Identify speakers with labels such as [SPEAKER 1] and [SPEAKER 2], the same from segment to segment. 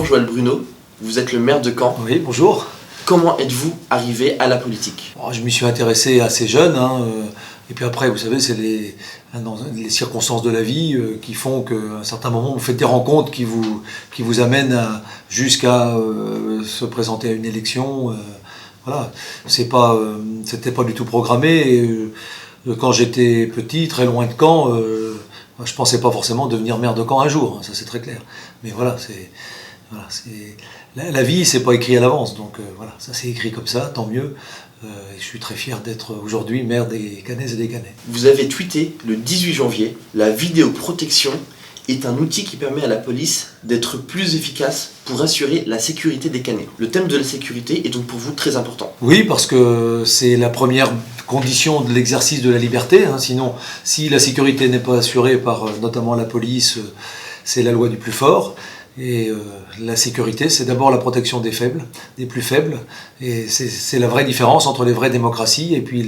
[SPEAKER 1] Jean-Joël Bruno, vous êtes le maire de Caen.
[SPEAKER 2] Oui, bonjour.
[SPEAKER 1] Comment êtes-vous arrivé à la politique?
[SPEAKER 2] Je m'y suis intéressé assez jeune, et puis après, vous savez, c'est les circonstances de la vie qui font qu'à un certain moment, vous faites des rencontres qui vous amènent jusqu'à se présenter à une élection. Voilà, c'était pas du tout programmé. Et, quand j'étais petit, très loin de Caen, je pensais pas forcément devenir maire de Caen un jour, ça c'est très clair. Mais voilà, la vie, c'est pas écrit à l'avance, donc voilà, ça s'est écrit comme ça, tant mieux. Et je suis très fier d'être aujourd'hui maire des Canaises et des Canais.
[SPEAKER 1] Vous avez tweeté le 18 janvier, la vidéoprotection est un outil qui permet à la police d'être plus efficace pour assurer la sécurité des Canais. Le thème de la sécurité est donc pour vous très important.
[SPEAKER 2] Oui, parce que c'est la première condition de l'exercice de la liberté. Sinon, si la sécurité n'est pas assurée par notamment la police, c'est la loi du plus fort. Et la sécurité, c'est d'abord la protection des faibles, des plus faibles. Et c'est la vraie différence entre les vraies démocraties et puis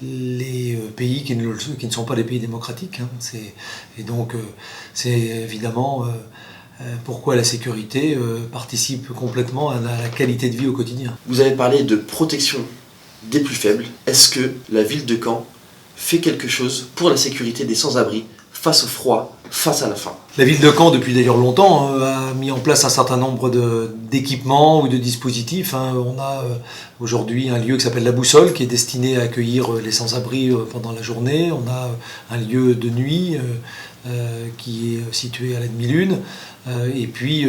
[SPEAKER 2] les pays qui ne sont pas des pays démocratiques. Et donc, c'est évidemment pourquoi la sécurité participe complètement à la qualité de vie au quotidien.
[SPEAKER 1] Vous avez parlé de protection des plus faibles. Est-ce que la ville de Caen fait quelque chose pour la sécurité des sans-abri face au froid, face à la faim?
[SPEAKER 2] La ville de Caen, depuis d'ailleurs longtemps, a mis en place un certain nombre d'équipements ou de dispositifs. On a aujourd'hui un lieu qui s'appelle La Boussole, qui est destiné à accueillir les sans-abri pendant la journée. On a un lieu de nuit qui est situé à la demi-lune. Et puis,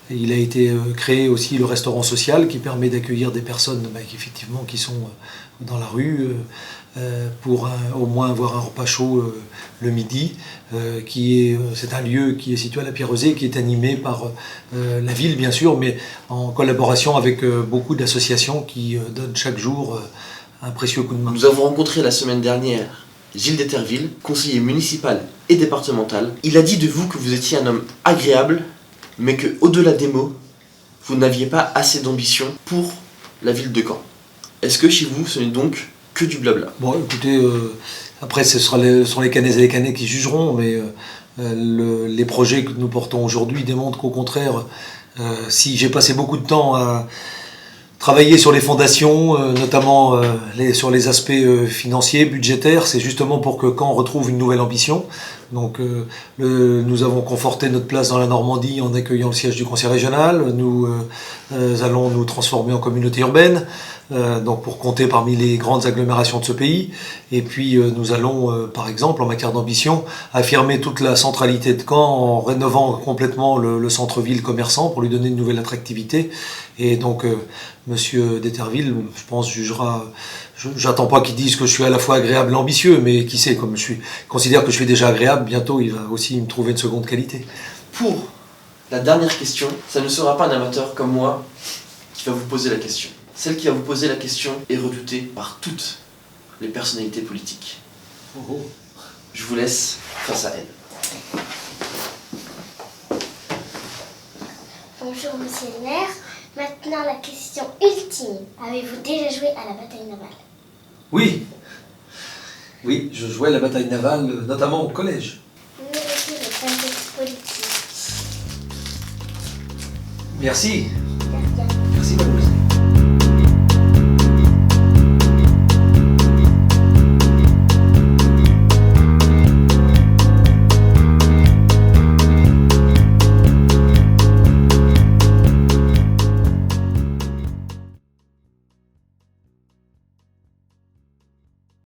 [SPEAKER 2] il a été créé aussi le restaurant social qui permet d'accueillir des personnes effectivement, qui sont dans la rue pour au moins avoir un repas chaud le midi. C'est un lieu qui est situé à la Pierrezée, qui est animé par la ville bien sûr, mais en collaboration avec beaucoup d'associations qui donnent chaque jour un précieux coup de main.
[SPEAKER 1] Nous avons rencontré la semaine dernière Gilles d'Eterville, conseiller municipal et départemental. Il a dit de vous que vous étiez un homme agréable, mais qu'au-delà des mots, vous n'aviez pas assez d'ambition pour la ville de Caen. Est-ce que chez vous, ce n'est donc que du blabla?
[SPEAKER 2] Bon, écoutez, après ce sont les Canaises et les Canais qui jugeront, mais les projets que nous portons aujourd'hui démontrent qu'au contraire, si j'ai passé beaucoup de temps à travailler sur les fondations, notamment sur les aspects financiers, budgétaires, c'est justement pour que Caen retrouve une nouvelle ambition. Donc nous avons conforté notre place dans la Normandie en accueillant le siège du conseil régional. Nous allons nous transformer en communauté urbaine, donc pour compter parmi les grandes agglomérations de ce pays. Et puis nous allons, par exemple, en matière d'ambition, affirmer toute la centralité de Caen en rénovant complètement le centre-ville commerçant pour lui donner une nouvelle attractivité. Et donc Monsieur d'Eterville, je pense, jugera. J'attends pas qu'il dise que je suis à la fois agréable et ambitieux, mais qui sait, comme je considère que je suis déjà agréable, bientôt il va aussi me trouver une seconde qualité.
[SPEAKER 1] Pour la dernière question, ça ne sera pas un amateur comme moi qui va vous poser la question. Celle qui va vous poser la question est redoutée par toutes les personnalités politiques. Je vous laisse face à elle.
[SPEAKER 3] Bonjour monsieur le maire. Maintenant la question ultime. Avez-vous déjà joué à la bataille navale?
[SPEAKER 2] Oui, je jouais à la bataille navale, notamment au collège.
[SPEAKER 3] Mettez le contexte politique.
[SPEAKER 2] Merci.
[SPEAKER 3] Merci.
[SPEAKER 2] Merci, madame.